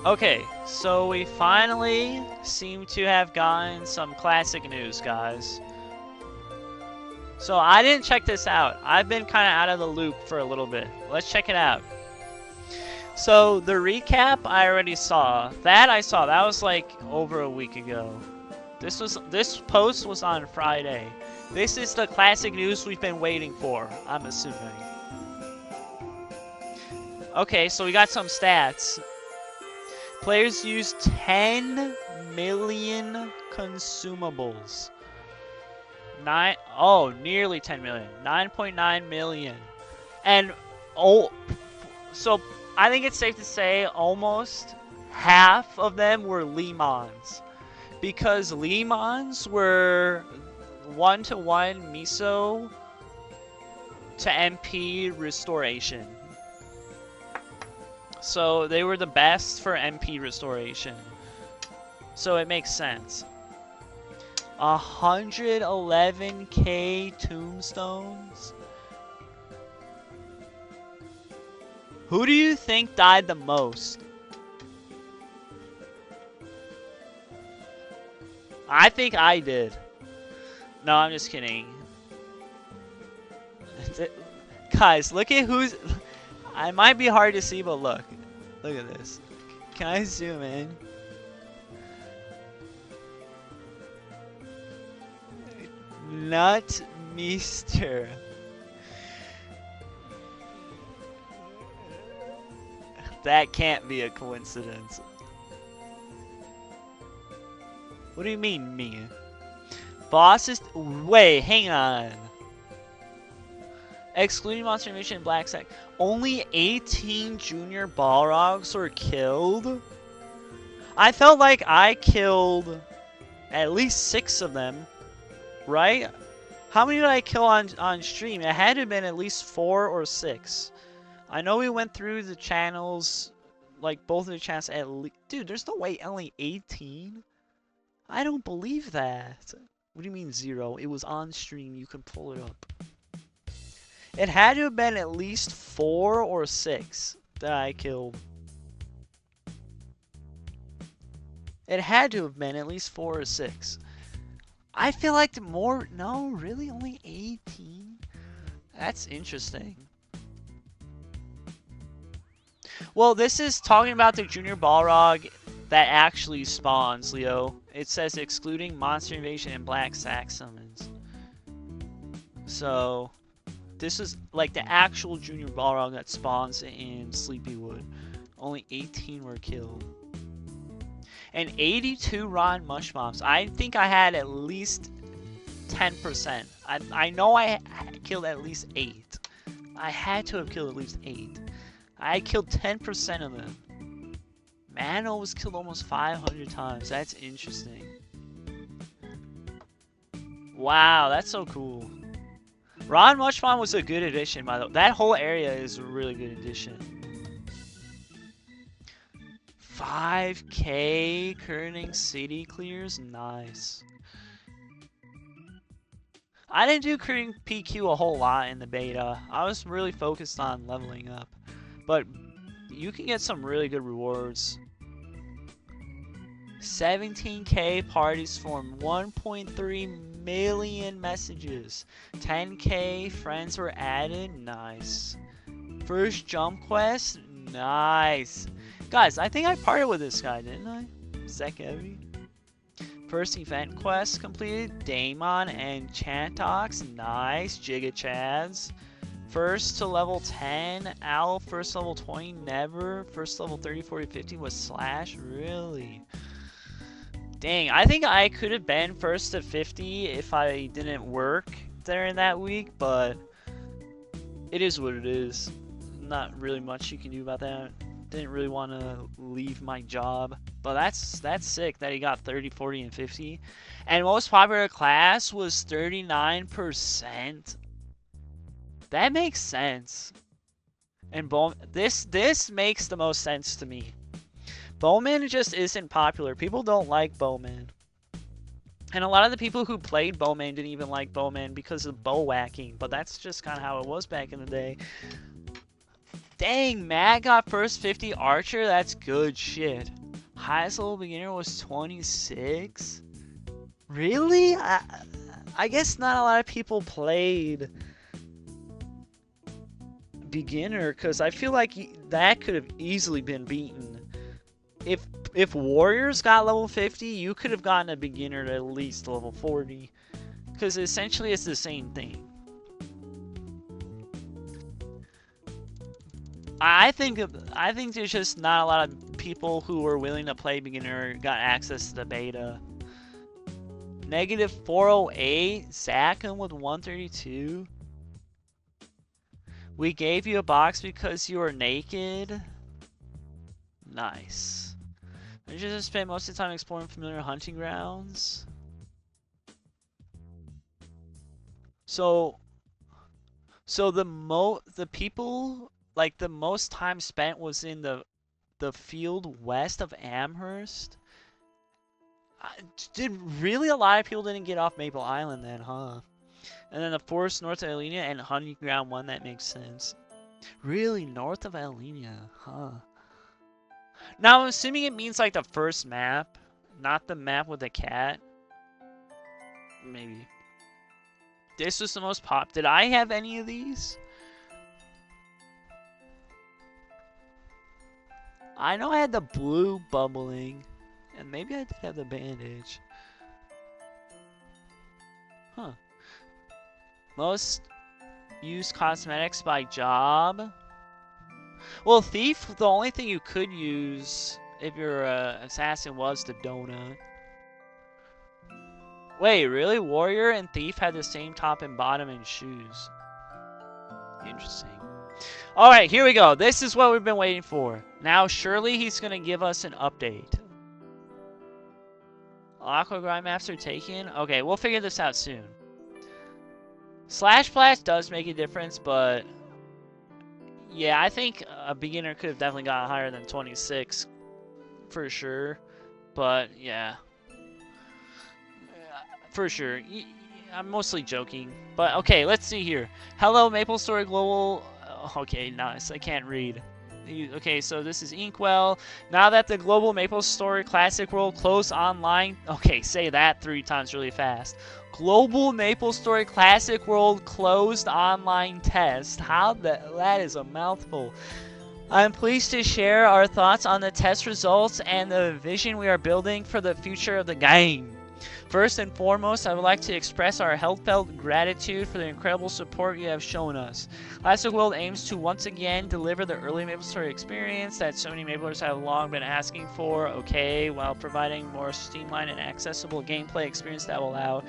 Okay, so we finally seem to have gotten some classic news, guys. So I didn't check this out. I've been kind of out of the loop for a little bit. Let's check it out. So the recap I already saw. That I saw. That was like over a week ago. This post was on Friday. This is the classic news we've been waiting for, I'm assuming. Okay, so we got some stats. Players use 10 million consumables. Nearly 10 million. 9.9 million. And so I think it's safe to say almost half of them were Lemons. Because Lemons were 1-to-1 Miso to MP restoration. So they were the best for MP restoration. So it makes sense. 111k tombstones. Who do you think died the most? I think I did. No, I'm just kidding. Guys, look at who's... It might be hard to see, but look. Look at this. Can I zoom in? Nutmeester. That can't be a coincidence. What do you mean, me? Bosses... Wait, hang on. Excluding Monster Mission and Black Sack, only 18 junior Balrogs were killed? I felt like I killed at least 6 of them, right? How many did I kill on stream? It had to have been at least 4 or 6. I know we went through the channels, like both of the channels at least. Dude, there's no way only 18? I don't believe that. What do you mean 0? It was on stream. You can pull it up. It had to have been at least 4 or 6 that I killed. It had to have been at least 4 or 6. I feel like more... No, really? Only 18? That's interesting. Well, this is talking about the Junior Balrog that actually spawns, Leo. It says excluding Monster Invasion and Black Sack summons. So... This is like the actual Junior Balrog that spawns in Sleepywood. Only 18 were killed. And 82 Ron Mush Bombs. I think I had at least 10%. I know I killed at least 8. I had to have killed at least 8. I killed 10% of them. Mano was killed almost 500 times. That's interesting. Wow, that's so cool. Ron Mushbomb was a good addition, by the way. That whole area is a really good addition. 5k Kerning City clears? Nice. I didn't do Kerning PQ a whole lot in the beta. I was really focused on leveling up. But you can get some really good rewards. 17k parties formed, 1.3 million messages, 10k friends were added, nice. First jump quest, nice. Guys, I think I partied with this guy, didn't I? Zek Heavy. First event quest completed, Daemon and Chantox, nice. Giga Chads. First to level 10, Owl, first level 20, never. First level 30, 40, 50 was Slash, really? Dang, I think I could have been first to 50 if I didn't work during that week, but it is what it is. Not really much you can do about that. Didn't really want to leave my job, but that's sick that he got 30, 40, and 50. And most popular class was 39%. That makes sense. And this makes the most sense to me. Bowman just isn't popular. People don't like Bowman. And a lot of the people who played Bowman didn't even like Bowman because of bow whacking. But that's just kind of how it was back in the day. Dang, Matt got first 50 Archer? That's good shit. Highest level beginner was 26? Really? I guess not a lot of people played beginner, because I feel like that could have easily been beaten. If warriors got level 50, you could have gotten a beginner to at least level 40, because essentially it's the same thing. I think there's just not a lot of people who were willing to play beginner got access to the beta. Negative 408, Zachem with 132. We gave you a box because you were naked. Nice. You just spent most of the time exploring familiar hunting grounds. So the people, like, the most time spent was in the field west of Amherst. Did really a lot of people didn't get off Maple Island then, huh? And then the forest north of Alenia and hunting ground 1, that makes sense. Really, north of Alenia, huh? Now I'm assuming it means like the first map, not the map with the cat. Maybe. This was the most pop. Did I have any of these? I know I had the blue bubbling. And maybe I did have the bandage. Huh. Most used cosmetics by job. Well, thief, the only thing you could use if you're an assassin was the donut. Wait, really? Warrior and thief had the same top and bottom and shoes. Interesting. Alright, here we go. This is what we've been waiting for. Now, surely he's going to give us an update. Aqua grind maps are taken? Okay, we'll figure this out soon. Slash Blast does make a difference, but yeah, I think a beginner could have definitely gotten higher than 26 for sure. But yeah, for sure. I'm mostly joking, but okay, let's see here. Hello, MapleStory Global. Okay, nice. I can't read. Okay, so this is Inkwell. Now that the global MapleStory Classic World closed online... Okay, say that 3 times really fast. Global MapleStory Classic World closed online test. That is a mouthful. I'm pleased to share our thoughts on the test results and the vision we are building for the future of the game. First and foremost, I would like to express our heartfelt gratitude for the incredible support you have shown us. Classic World aims to once again deliver the early MapleStory experience that so many Maplers have long been asking for, while providing more streamlined and accessible gameplay experience that will allow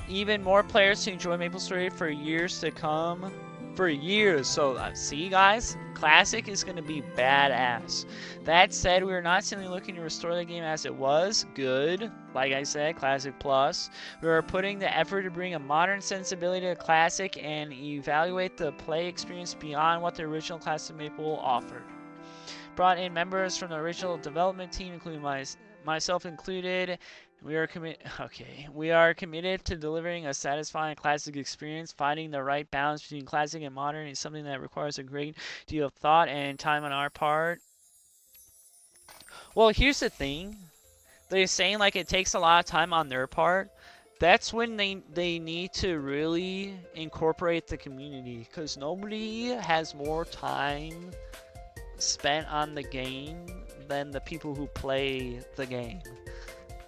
even more players to enjoy MapleStory for years to come. For years, so see guys, Classic is going to be badass. That said, we are not simply looking to restore the game as it was. Good, like I said, Classic Plus. We are putting the effort to bring a modern sensibility to Classic and evaluate the play experience beyond what the original Classic Maple offered. Brought in members from the original development team, including myself included. We are committed to delivering a satisfying classic experience. Finding the right balance between classic and modern is something that requires a great deal of thought and time on our part. Well, here's the thing. They're saying like it takes a lot of time on their part. That's when they need to really incorporate the community, because nobody has more time spent on the game than the people who play the game.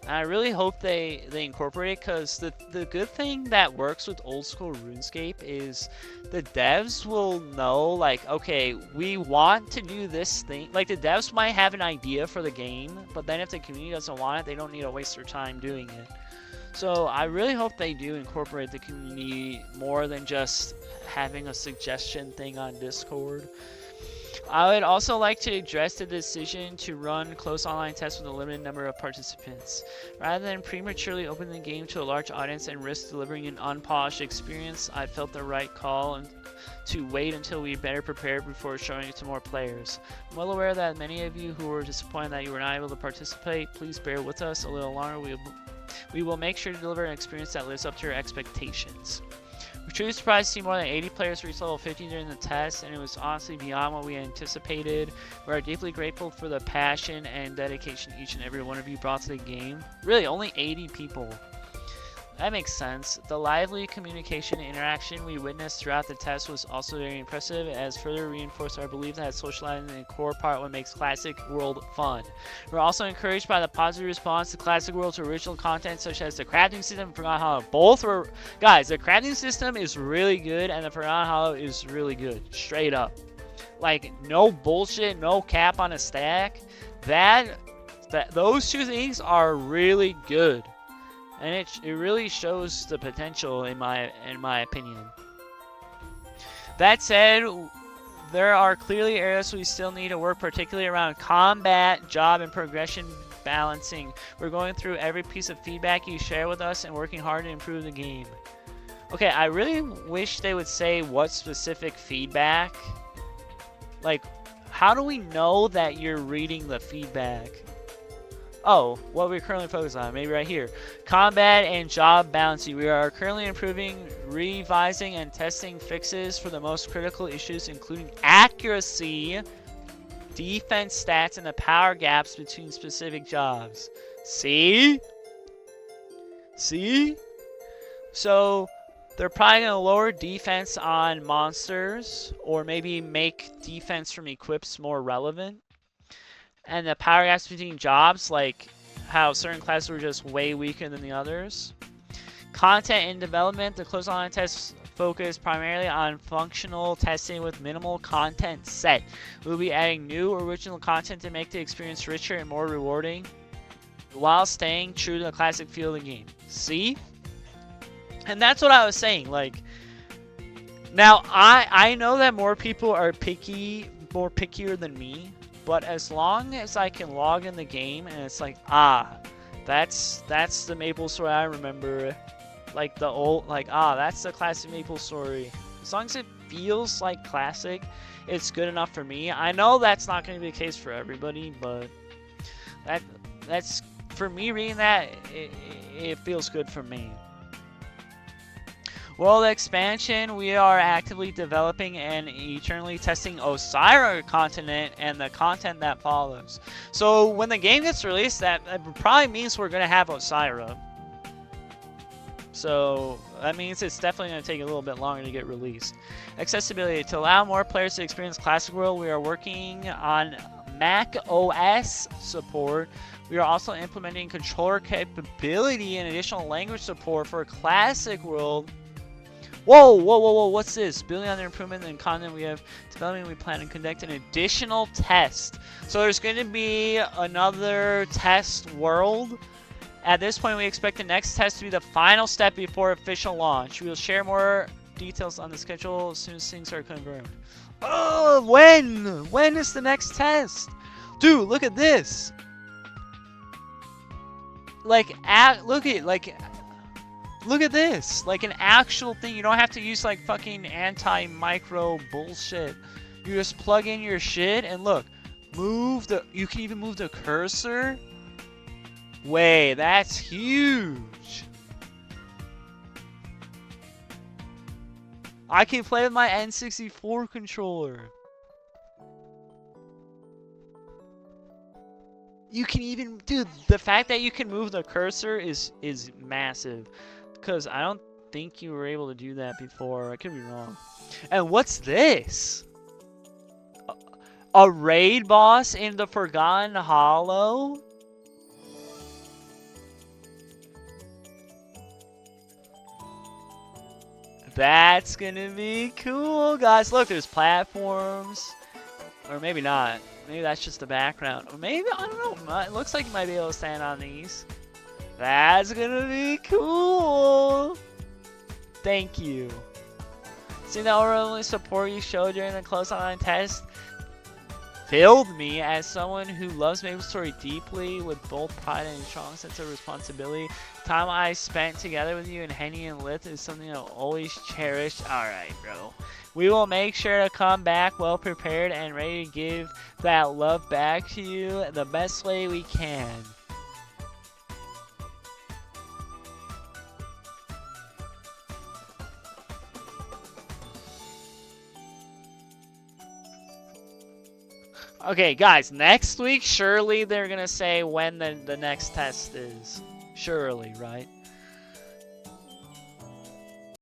I really hope they incorporate it, because the good thing that works with old school RuneScape is the devs will know, like, okay, we want to do this thing. Like, the devs might have an idea for the game, but then if the community doesn't want it, they don't need to waste their time doing it. So I really hope they do incorporate the community more than just having a suggestion thing on Discord. I would also like to address the decision to run close online tests with a limited number of participants. Rather than prematurely open the game to a large audience and risk delivering an unpolished experience, I felt the right call to wait until we better prepared before showing it to more players. I'm well aware that many of you who were disappointed that you were not able to participate. Please bear with us a little longer. We will make sure to deliver an experience that lives up to your expectations. We're truly surprised to see more than 80 players reach level 50 during the test, and it was honestly beyond what we anticipated. We are deeply grateful for the passion and dedication each and every one of you brought to the game. Really, only 80 people. That makes sense. The lively communication and interaction we witnessed throughout the test was also very impressive, as further reinforced our belief that socializing is a core part of what makes Classic World fun. We're also encouraged by the positive response to Classic World's original content, such as the crafting system and Forgotten Hollow. Both were... Guys, the crafting system is really good, and the Forgotten Hollow is really good. Straight up. Like, no bullshit, no cap on a stack. Those two things are really good. And it really shows the potential in my opinion. That said, there are clearly areas we still need to work, particularly around combat, job, and progression balancing. We're going through every piece of feedback you share with us and working hard to improve the game. Okay, I really wish they would say what specific feedback. Like, how do we know that you're reading the feedback? Oh, what we're currently focused on, maybe right here. Combat and job balancing. We are currently improving, revising, and testing fixes for the most critical issues, including accuracy, defense stats, and the power gaps between specific jobs. See? See? So, they're probably going to lower defense on monsters, or maybe make defense from equips more relevant. And the power gaps between jobs, like how certain classes were just way weaker than the others. Content and development. The closed online tests focus primarily on functional testing with minimal content set. We'll be adding new original content to make the experience richer and more rewarding, while staying true to the classic feel of the game. See? And that's what I was saying. Like, now I know that more people are more pickier than me. But as long as I can log in the game and it's like, that's the MapleStory I remember. Like the old, that's the classic MapleStory. As long as it feels like classic, it's good enough for me. I know that's not going to be the case for everybody, but that's for me reading that, it feels good for me. World expansion, we are actively developing and eternally testing Osira continent and the content that follows. So when the game gets released, that probably means we're going to have Osira. So that means it's definitely going to take a little bit longer to get released. Accessibility. To allow more players to experience Classic World, we are working on Mac OS support. We are also implementing controller capability and additional language support for Classic World. Whoa, what's this? Building on the improvement and content we have developing, we plan to conduct an additional test. So there's going to be another test world. At this point, we expect the next test to be the final step before official launch. We will share more details on the schedule as soon as things are confirmed. Oh, when? When is the next test? Dude, look at this. Look at this, like an actual thing. You don't have to use like fucking anti-micro bullshit. You just plug in your shit and look, you can even move the cursor. Wait, that's huge. I can play with my N64 controller. You can even, dude, the fact that you can move the cursor is massive. Because I don't think you were able to do that before. I could be wrong. And what's this? A raid boss in the Forgotten Hollow? That's gonna be cool, guys. Look, there's platforms. Or maybe not. Maybe that's just the background. Or maybe, I don't know. It looks like you might be able to stand on these. That's gonna be cool. Thank you. Seeing the overwhelming support you showed during the close online test filled me as someone who loves MapleStory deeply with both pride and a strong sense of responsibility. The time I spent together with you and Henny and Lith is something I'll always cherish. Alright, bro. We will make sure to come back well prepared and ready to give that love back to you the best way we can. Okay, guys, next week, surely they're gonna say when the next test is. Surely, right?